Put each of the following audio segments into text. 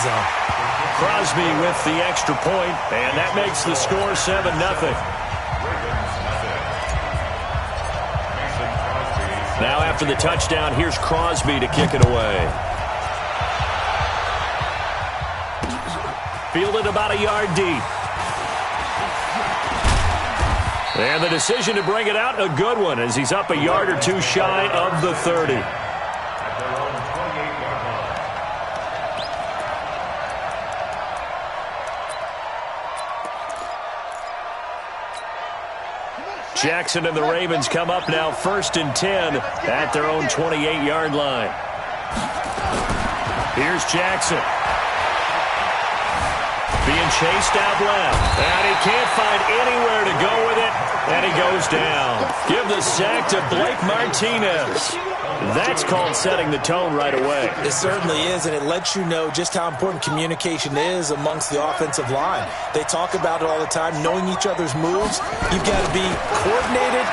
zone. Crosby with the extra point, and that makes the score 7-0. Now after the touchdown, here's Crosby to kick it away. Fielded about a yard deep. And the decision to bring it out, a good one, as he's up a yard or two shy of the 30. Jackson and the Ravens come up now 1st and 10 at their own 28-yard line. Here's Jackson. Being chased out left. And he can't find anywhere to go with it. And he goes down. Give the sack to Blake Martinez. That's called setting the tone right away. It certainly is, and it lets you know just how important communication is amongst the offensive line. They talk about it all the time, knowing each other's moves. You've got to be coordinated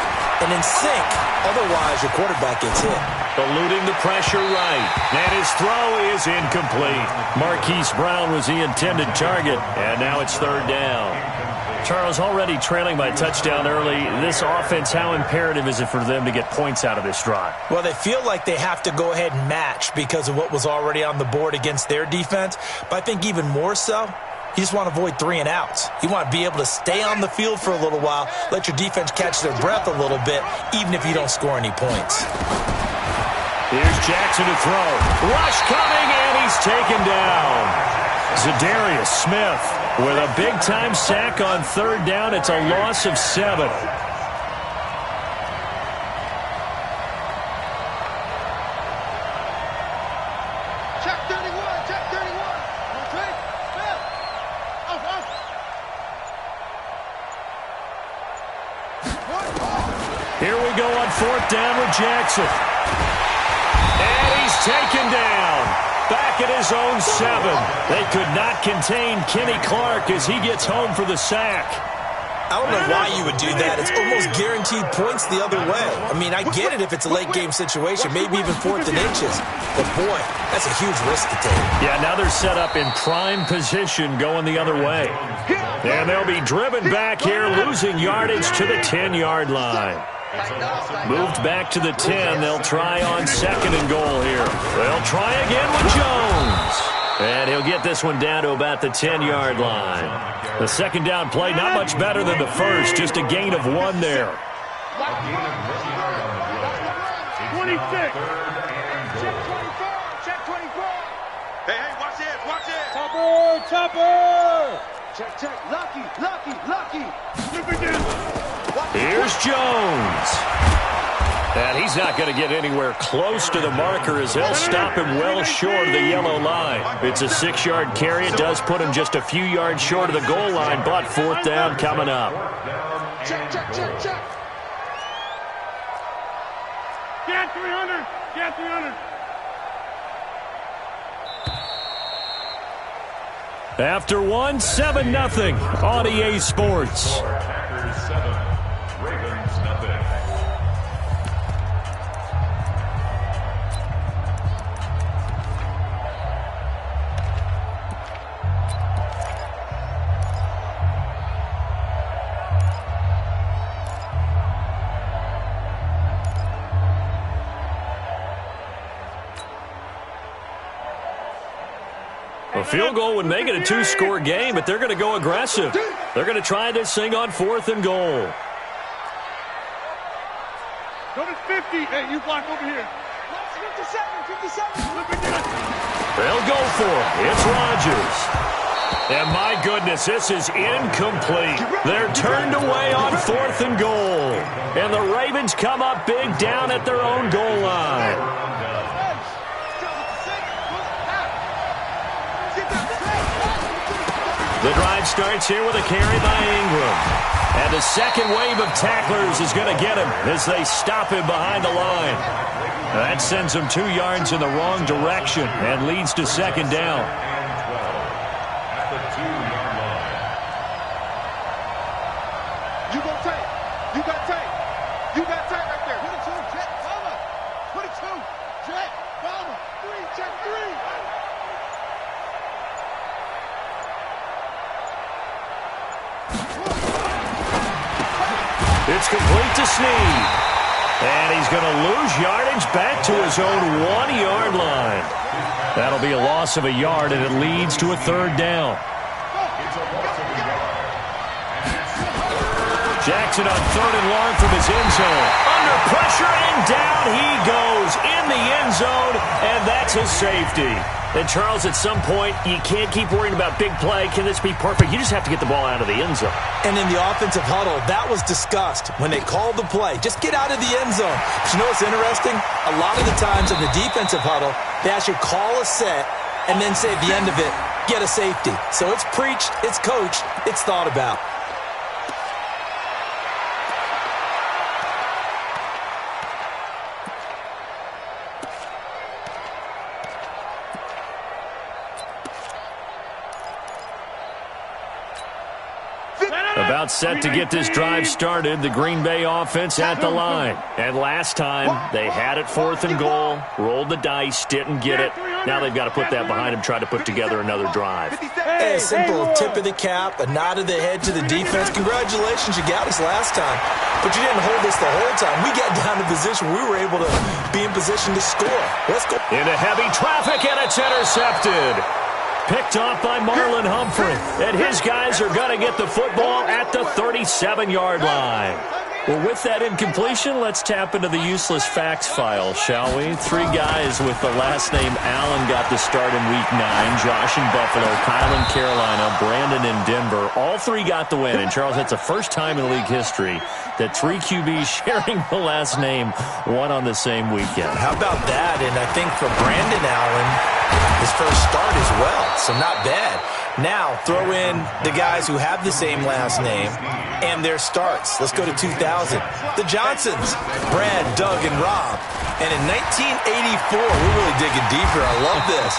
and in sync. Otherwise, your quarterback gets hit. Eluding the pressure right. And his throw is incomplete. Marquise Brown was the intended target, and now it's 3rd down. Charles, already trailing by touchdown early. This offense, how imperative is it for them to get points out of this drive? Well, they feel like they have to go ahead and match because of what was already on the board against their defense. But I think even more so, you just want to avoid 3 and outs. You want to be able to stay on the field for a little while, let your defense catch their breath a little bit, even if you don't score any points. Here's Jackson to throw. Rush coming, and he's taken down. Zadarius Smith with a big-time sack on 3rd down. It's a loss of 7. Check 31, check 31. Okay, Here we go on 4th down with Jackson. And he's taken down. Back at his own 7. They could not contain Kenny Clark as he gets home for the sack. I don't know why you would do that. It's almost guaranteed points the other way. I mean, I get it if it's a late-game situation, maybe even 4th and inches. But, boy, that's a huge risk to take. Yeah, now they're set up in prime position going the other way. And they'll be driven back here, losing yardage to the 10-yard line. Moved back to the 10. They'll try on 2nd and goal here. They'll try again with Jones. And he'll get this one down to about the 10-yard line. The 2nd down play, not much better than the first. Just a gain of 1 there. 26. Check 24. Hey, watch it. Topper. Check. Lucky. Here's Jones. And he's not going to get anywhere close to the marker as they'll stop him well short of the yellow line. It's a 6-yard carry. It does put him just a few yards short of the goal line, but 4th down coming up. Check. Get 300. After 1, 7-0 on EA Sports. Packers 7, Ravens nothing. A field goal would make it a 2-score game, but they're going to go aggressive. They're going to try this thing on 4th and goal. Go to 50. Hey, you block over here. 57. They'll go for it. It's Rodgers. And my goodness, this is incomplete. They're turned away on 4th and goal. And the Ravens come up big down at their own goal line. The drive starts here with a carry by Ingram. And the second wave of tacklers is going to get him as they stop him behind the line. That sends him 2 yards in the wrong direction and leads to 2nd down. At the 2-yard line. You got tape. You got tape right there. 22, check, Palmer. 22, check, Palmer. 3, check 3. It's complete to Snead. And he's going to lose yardage back to his own 1-yard line. That'll be a loss of a yard, and it leads to a third down. Jackson on third and long from his end zone. Under pressure, and down he goes in the end zone, and that's a safety. And, Charles, at some point, you can't keep worrying about big play. Can this be perfect? You just have to get the ball out of the end zone. And in the offensive huddle, that was discussed when they called the play. Just get out of the end zone. But you know what's interesting? A lot of the times in the defensive huddle, they actually call a set and then say at the end of it, get a safety. So it's preached, it's coached, it's thought about. About set to get this drive started, the Green Bay offense at the line. And last time, they had it 4th and goal, rolled the dice, didn't get it. Now they've got to put that behind them, try to put together another drive. Hey, a simple tip of the cap, a nod of the head to the defense. Congratulations, you got us last time. But you didn't hold us the whole time. We got down to position. We were able to be in position to score. Let's go. Into heavy traffic, and it's intercepted. Picked off by Marlon Humphrey. And his guys are going to get the football at the 37-yard line. Well, with that incompletion, let's tap into the useless facts file, shall we? 3 guys with the last name Allen got the start in Week 9. Josh in Buffalo, Kyle in Carolina, Brandon in Denver. All 3 got the win. And, Charles, that's the first time in league history that 3 QBs sharing the last name won on the same weekend. How about that? And I think for Brandon Allen, his first start as well, so not bad. Now, throw in the guys who have the same last name and their starts. Let's go to 2000. The Johnsons, Brad, Doug, and Rob. And in 1984, we're really digging deeper. I love this.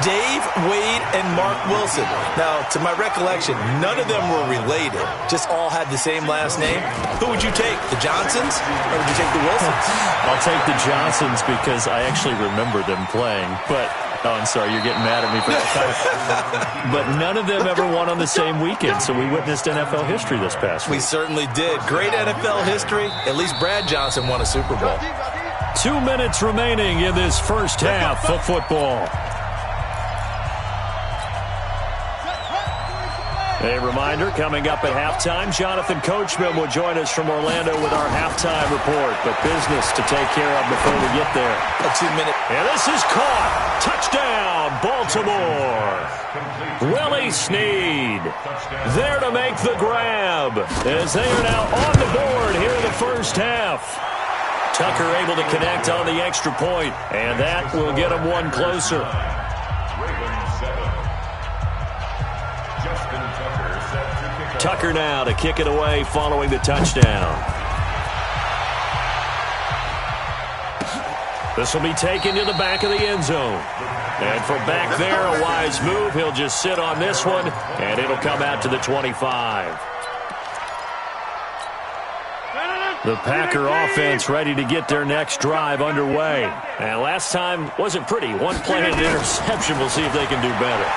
Dave, Wade, and Mark Wilson. Now, to my recollection, none of them were related. Just all had the same last name. Who would you take, the Johnsons, or would you take the Wilsons? I'll take the Johnsons because I actually remember them playing. But, oh, I'm sorry, you're getting mad at me for that. But none of them ever won on the same weekend, so we witnessed NFL history this past week. We certainly did. Great NFL history. At least Brad Johnson won a Super Bowl. 2 minutes remaining in this first half of football. A reminder, coming up at halftime, Jonathan Coachman will join us from Orlando with our halftime report. But business to take care of before we get there. A 2-minute. And this is caught. Touchdown, Baltimore. Willie Snead there to make the grab as they are now on the board here in the first half. Tucker able to connect on the extra point, and that will get them one closer. Tucker now to kick it away following the touchdown. This will be taken to the back of the end zone. And from back there, a wise move. He'll just sit on this one, and it'll come out to the 25. The Packer offense ready to get their next drive underway. And last time wasn't pretty. One play and an interception. We'll see if they can do better.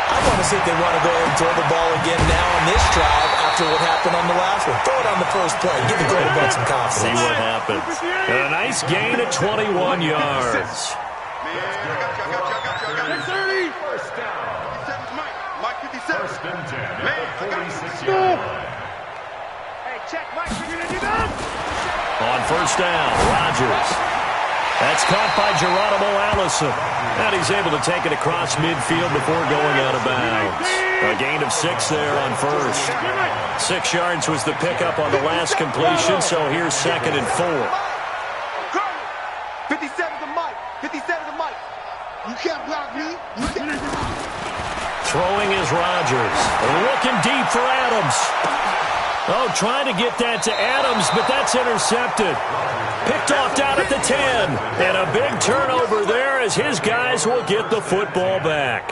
I want to see if they want to go ahead and throw the ball again now on this drive after what happened on the last one. Throw it on the first play. Give the quarterback some confidence. See what happens. And a nice gain of 21 yards. On first down, Rodgers. That's caught by Geronimo Allison. And he's able to take it across midfield before going out of bounds. A gain of 6 there on first. 6 yards was the pickup on the last completion, so here's 2nd and 4. 57 to Mike. 57 to Mike. You can't block me. Throwing is Rodgers. Looking deep for Adams. Oh, trying to get that to Adams, but that's intercepted. Picked off down at the 10. And a big turnover there as his guys will get the football back.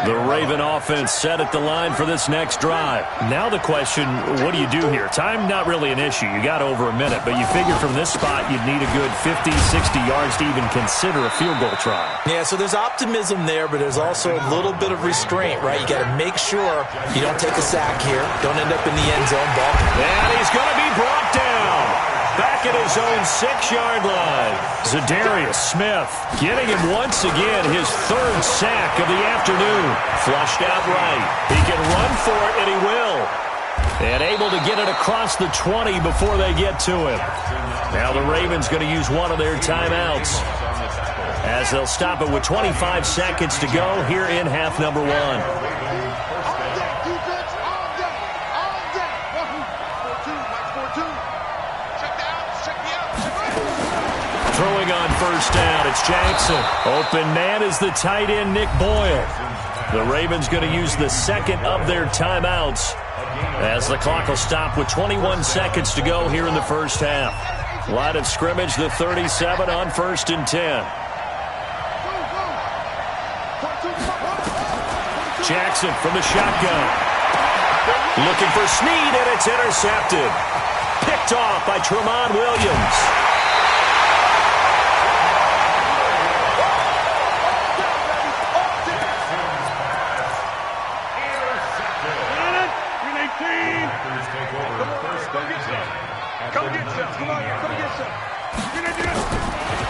The Raven offense set at the line for this next drive. Now the question, what do you do here? Time not really an issue. You got over a minute, but you figure from this spot you'd need a good 50, 60 yards to even consider a field goal try. Yeah, so there's optimism there, but there's also a little bit of restraint, right? You got to make sure you don't take a sack here. Don't end up in the end zone. Ball. And he's going to be brought down. Back at his own 6-yard line. Zadarius Smith getting him once again his 3rd sack of the afternoon. Flushed out right. He can run for it, and he will. And able to get it across the 20 before they get to him. Now the Ravens going to use one of their timeouts as they'll stop it with 25 seconds to go here in half number 1. Throwing on first down, it's Jackson. Open man is the tight end, Nick Boyle. The Ravens going to use the second of their timeouts as the clock will stop with 21 seconds to go here in the first half. Line of scrimmage, the 37 on 1st and 10. Jackson from the shotgun. Looking for Snead, and it's intercepted. Picked off by Tremont Williams.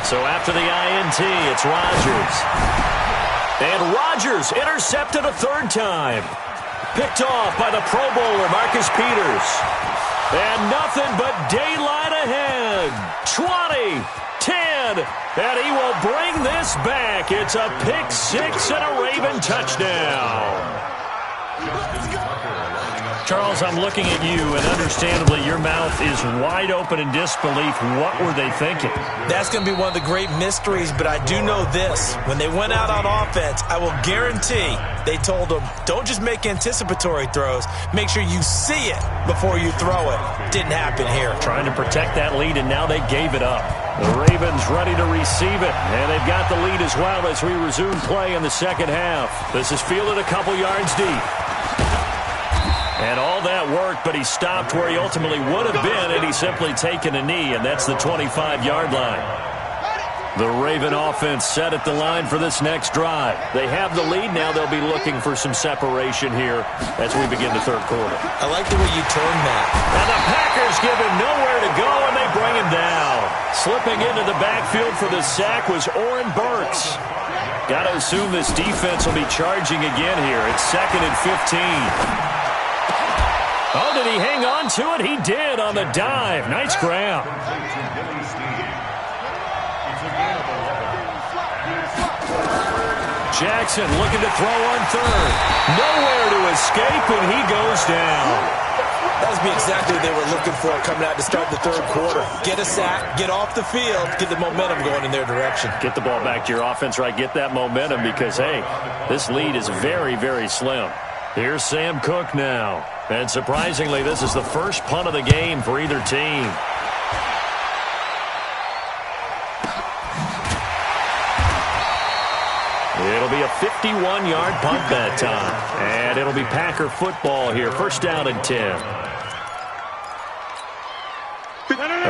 So after the INT, it's Rodgers. And Rodgers intercepted a 3rd time. Picked off by the Pro Bowler, Marcus Peters. And nothing but daylight ahead. 20, 10, and he will bring this back. It's a pick 6 and a Raven touchdown. Charles, I'm looking at you, and understandably your mouth is wide open in disbelief. What were they thinking? That's going to be one of the great mysteries, but I do know this. When they went out on offense, I will guarantee they told them, don't just make anticipatory throws. Make sure you see it before you throw it. Didn't happen here. Trying to protect that lead, and now they gave it up. The Ravens ready to receive it, and they've got the lead as well as we resume play in the second half. This is fielded a couple yards deep. And all that worked, but he stopped where he ultimately would have been, and he's simply taken a knee, and that's the 25-yard line. The Raven offense set at the line for this next drive. They have the lead. Now they'll be looking for some separation here as we begin the 3rd quarter. I like the way you turned that. And the Packers give him nowhere to go, and they bring him down. Slipping into the backfield for the sack was Oren Burks. Got to assume this defense will be charging again here. It's 2nd and 15. Oh, did he hang on to it? He did on the dive. Nice grab. Jackson looking to throw on 3rd. Nowhere to escape, and he goes down. That would be exactly what they were looking for coming out to start the 3rd quarter. Get a sack, get off the field, get the momentum going in their direction. Get the ball back to your offense, right? Get that momentum because, hey, this lead is very, very slim. Here's Sam Cook now. And surprisingly, this is the first punt of the game for either team. It'll be a 51-yard punt that time. And it'll be Packer football here. First down and 10.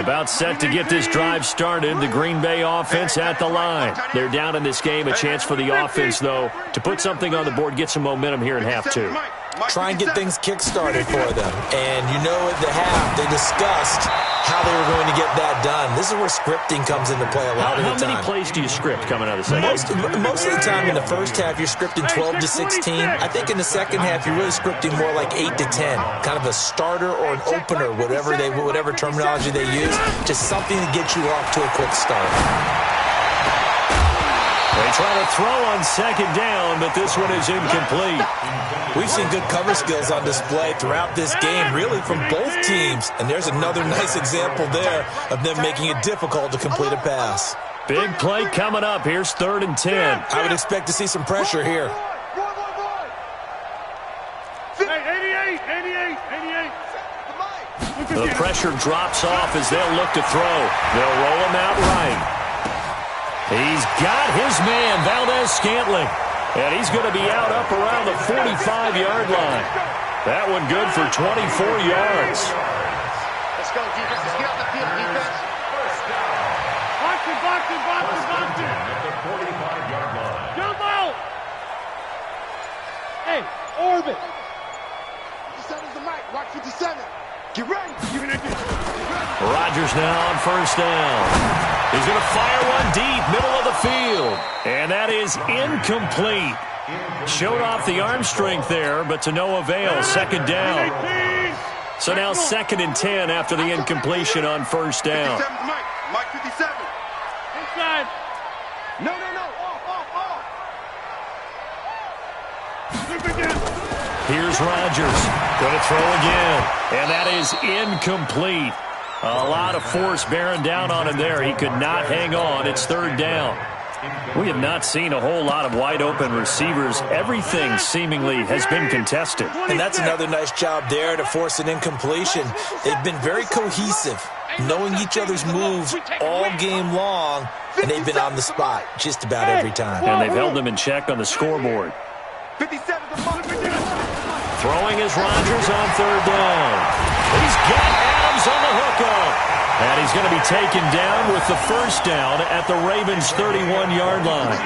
About set to get this drive started. The Green Bay offense at the line. They're down in this game. A chance for the offense, though, to put something on the board, get some momentum here in half 2. Try and get things kick-started for them. And you know at the half, they discussed how they were going to get that done. This is where scripting comes into play a lot of the time. How many plays do you script coming out of the second? Most of the time in the first half, you're scripting 12 to 16. I think in the second half, you're really scripting more like 8 to 10. Kind of a starter or an opener, whatever terminology they use. Just something to get you off to a quick start. They try to throw on second down, but this one is incomplete. We've seen good cover skills on display throughout this game, really from both teams. And there's another nice example there of them making it difficult to complete a pass. Big play coming up. Here's 3rd and 10. I would expect to see some pressure here. 88. The pressure drops off as they'll look to throw. They'll roll him out right. He's got his man, Valdez Scantling. And he's going to be out up around the 45-yard line. That one good for 24 yards. Let's go, defense. Let's get off the field, defense. Box it. At the 45-yard line. Jump out. Hey, orbit. 57's the mic. Watch 57. Get ready. Rodgers now on first down. He's going to fire one deep, middle of the field. And that is incomplete. Showed off the arm strength there, but to no avail. Second down. So now 2nd and 10 after the incompletion on first down. 57's the mic. Mic 57. Inside. No. Off. Here's Rodgers. Going to throw again. And that is incomplete. A lot of force bearing down on him there. He could not hang on. It's 3rd down. We have not seen a whole lot of wide-open receivers. Everything seemingly has been contested. And that's another nice job there to force an incompletion. They've been very cohesive, knowing each other's moves all game long, and they've been on the spot just about every time. And they've held them in check on the scoreboard. 57 Throwing is Rodgers on 3rd down. He's got Adams on the hookup. And he's going to be taken down with the first down at the Ravens' 31-yard line.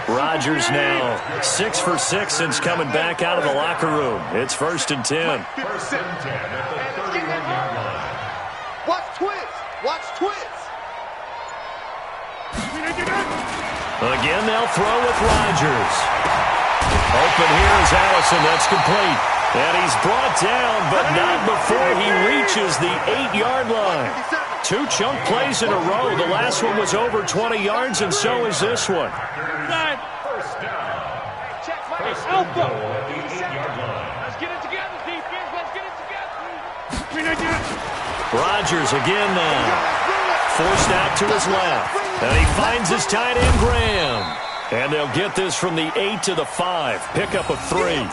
Rodgers now 6 for 6 since coming back out of the locker room. It's 1st and 10. First and 10 at the 31-yard line. Watch twins. Again, they'll throw with Rodgers. Open here is Allison. That's complete. And he's brought down, but not before he reaches the 8-yard line. 2 chunk plays in a row. The last one was over 20 yards, and so is this one. First down. First and goal at the 8-yard line. Let's get it together, defense. Let's get it together. Rodgers again now. Forced out to his left. And he finds his tight end, Graham. And they'll get this from the 8 to the 5. Pickup of 3.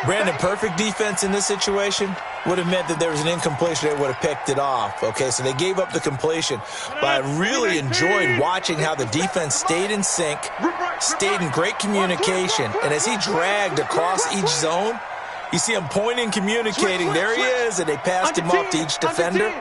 Brandon, perfect defense in this situation would have meant that there was an incompletion. They would have picked it off. Okay, so they gave up the completion. But I really enjoyed watching how the defense stayed in sync, stayed in great communication. And as he dragged across each zone, you see him pointing, communicating. There he is, and they passed him off to each defender.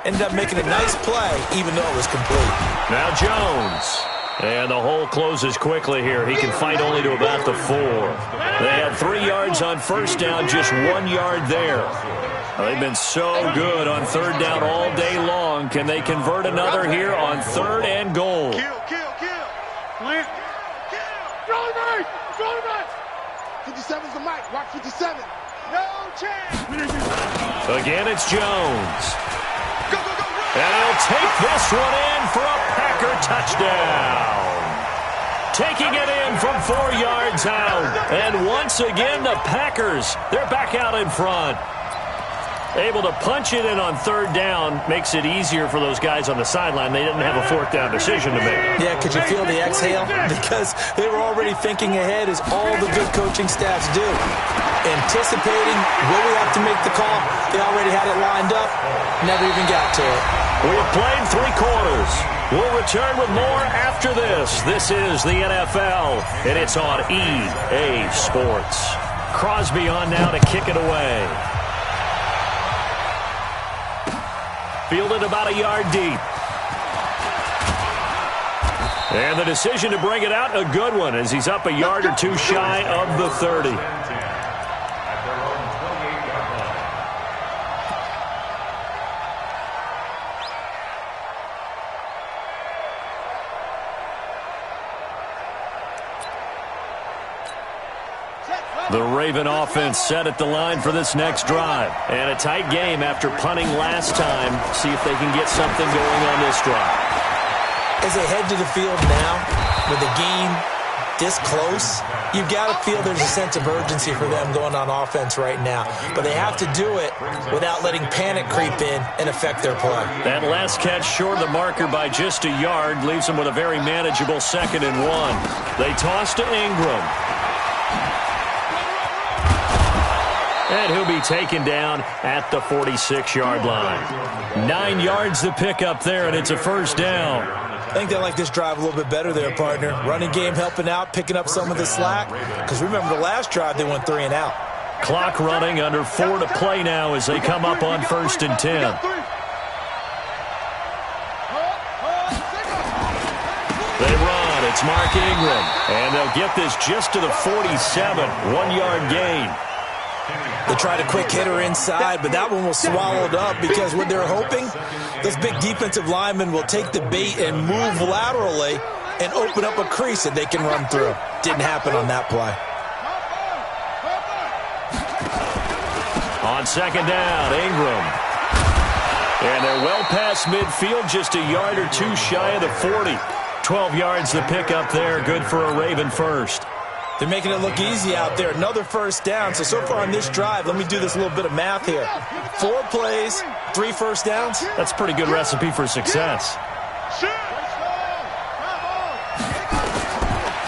Ended up making a nice play, even though it was complete. Now Jones. And the hole closes quickly here. He can fight only to about the 4. They had 3 yards on first down, just 1 yard there. They've been so good on 3rd down all day long. Can they convert another here on 3rd and goal? Kill. Plant. Throw it right. 57's the mic. Watch 57. No chance. Again, it's Jones. Go. And he'll take this one in for a Packer touchdown. Taking it in from 4 yards out. And once again, the Packers, they're back out in front. Able to punch it in on 3rd down makes it easier for those guys on the sideline. They didn't have a 4th down decision to make. Yeah, could you feel the exhale? Because they were already thinking ahead, as all the good coaching staffs do. Anticipating, will we have to make the call? They already had it lined up. Never even got to it. We have played 3 quarters. We'll return with more after this. This is the NFL, and it's on EA Sports. Crosby on now to kick it away. Fielded about a yard deep. And the decision to bring it out, a good one, as he's up a yard or 2 shy of the 30. At their own 28-yard line. The Raven offense set at the line for this next drive. And a tight game after punting last time. See if they can get something going on this drive. As they head to the field now, with the game this close, you've got to feel there's a sense of urgency for them going on offense right now. But they have to do it without letting panic creep in and affect their play. That last catch short of the marker by just a yard leaves them with a very manageable 2nd and 1. They toss to Ingram. And he'll be taken down at the 46-yard line. 9 yards to pick up there, and it's a first down. I think they like this drive a little bit better there, partner. Running game helping out, picking up some of the slack. Because remember, the last drive they went 3 and out. Clock running, under 4 to play now as they come up on 1st and 10. They run. It's Mark Ingram. And they'll get this just to the 47. 1-yard gain. They tried a quick hitter inside, but that one was swallowed up because what they're hoping, those big defensive linemen will take the bait and move laterally and open up a crease that they can run through. Didn't happen on that play. On 2nd down, Ingram. And they're well past midfield, just a yard or 2 shy of the 40. 12 yards to pick up there, good for a Raven first. They're making it look easy out there. Another 1st down. So far on this drive, let me do this little bit of math here. 4 plays, 3 first downs. That's a pretty good recipe for success.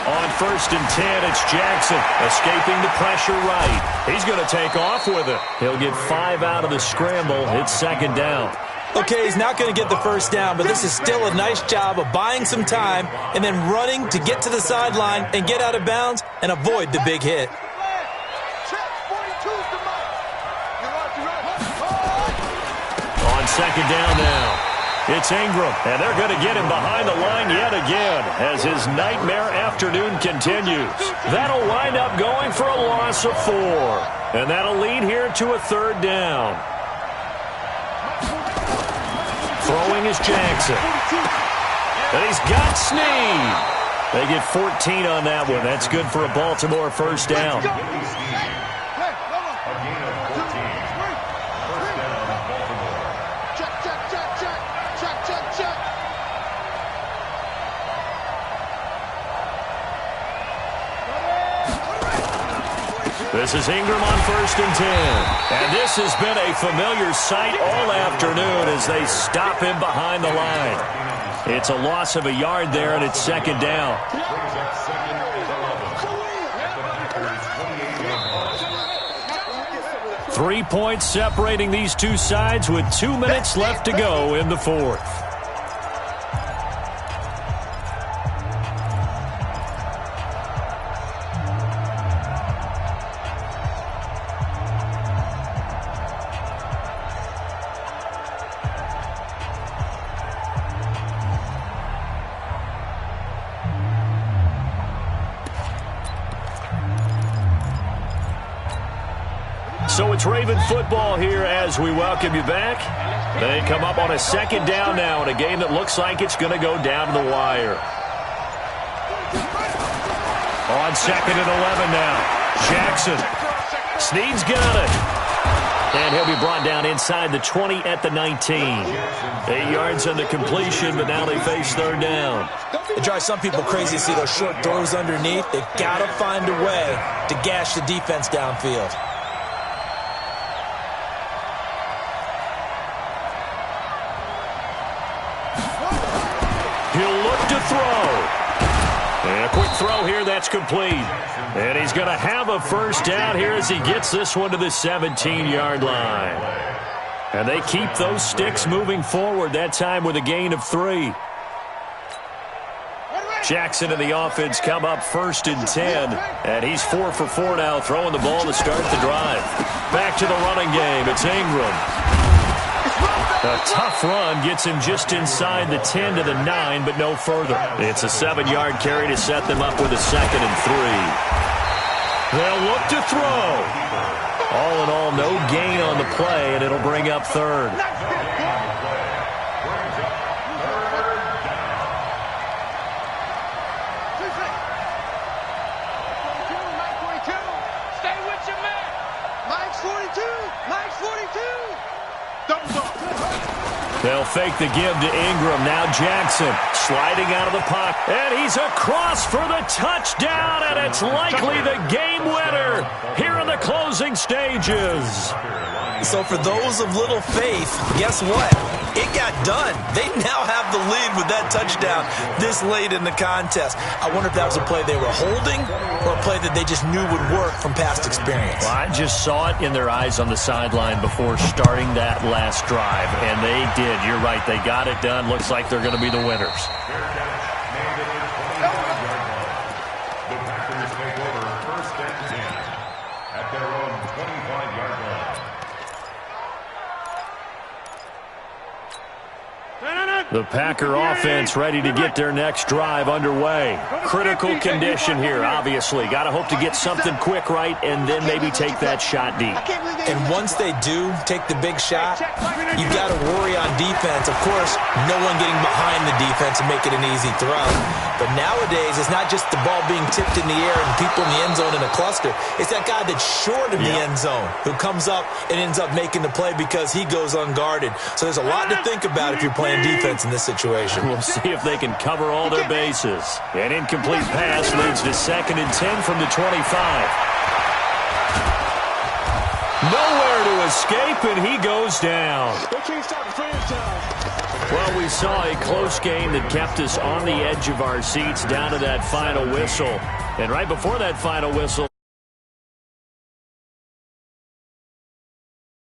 On 1st and 10, it's Jackson escaping the pressure right. He's going to take off with it. He'll get 5 out of the scramble. It's 2nd down. Okay, he's not going to get the 1st down, but this is still a nice job of buying some time and then running to get to the sideline and get out of bounds and avoid the big hit. On 2nd down now, it's Ingram, and they're going to get him behind the line yet again as his nightmare afternoon continues. That'll wind up going for a loss of 4, and that'll lead here to a 3rd down. Throwing is Jackson. And he's got Snead. They get 14 on that one. That's good for a Baltimore 1st down. This is Ingram on 1st and 10. And this has been a familiar sight all afternoon as they stop him behind the line. It's a loss of a yard there, and it's 2nd down. Three points separating these two sides with 2 minutes left to go in the 4th. So it's Raven football here as we welcome you back. They come up on a 2nd down now in a game that looks like it's going to go down to the wire. On 2nd and 11 now, Jackson. Snead's got it. And he'll be brought down inside the 20 at the 19. 8 yards on the completion, but now they face 3rd down. It drives some people crazy to see those short throws underneath. They've got to find a way to gash the defense downfield. He'll look to throw. And a quick throw here, that's complete. And he's going to have a 1st down here as he gets this one to the 17-yard line. And they keep those sticks moving forward, that time with a gain of 3. Jackson and the offense come up 1st and 10. And he's 4 for 4 now, throwing the ball to start the drive. Back to the running game, it's Ingram. A tough run gets him just inside the 10 to the 9, but no further. It's a 7-yard carry to set them up with a 2nd and 3. They'll look to throw. All in all, no gain on the play, and it'll bring up 3rd. Stay with your man. Mike's 42. Mike's 42. Thumbs up. They'll fake the give to Ingram. Now Jackson sliding out of the pocket. And he's across for the touchdown, and it's likely the game winner here in the closing stages. So for those of little faith, guess what? It got done. They now have the lead with that touchdown this late in the contest. I wonder if that was a play they were holding or a play that they just knew would work from past experience. Well, I just saw it in their eyes on the sideline before starting that last drive, and they did. You're right. They got it done. Looks like they're going to be the winners. The Packers take over 1st and 10 at their own 25-yard line. The Packer offense ready to get their next drive underway. Critical condition here, obviously. Got to hope to get something quick right and then maybe take that shot deep. And once they do take the big shot, you got to worry on defense. Of course, no one getting behind the defense and make it an easy throw. But nowadays, it's not just the ball being tipped in the air and people in the end zone in a cluster. It's that guy that's short of the end zone who comes up and ends up making the play because he goes unguarded. So there's a lot to think about if you're playing defense in this situation. We'll see if they can cover all their bases. An incomplete pass leads to 2nd and 10 from the 25. Nowhere to escape, and he goes down. Well, we saw a close game that kept us on the edge of our seats down to that final whistle. And right before that final whistle,